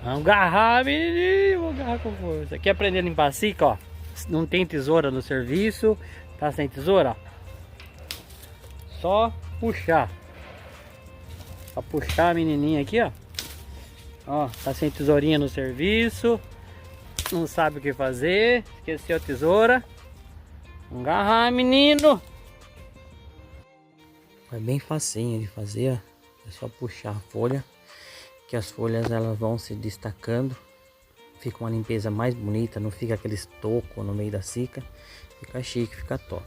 Vamos agarrar, menininho. Vamos agarrar com força. Quer aprender a limpar a cica, ó? Não tem tesoura no serviço. Tá sem tesoura, ó. Só puxar. Só puxar a menininha aqui, ó. Ó, tá sem tesourinha no serviço. Não sabe o que fazer. Esqueceu a tesoura. Vamos agarrar, menino. É bem facinho de fazer, ó. É só puxar a folha. Que as folhas elas vão se destacando. Fica uma limpeza mais bonita. Não fica aquele estoco no meio da cica. Fica chique, fica top.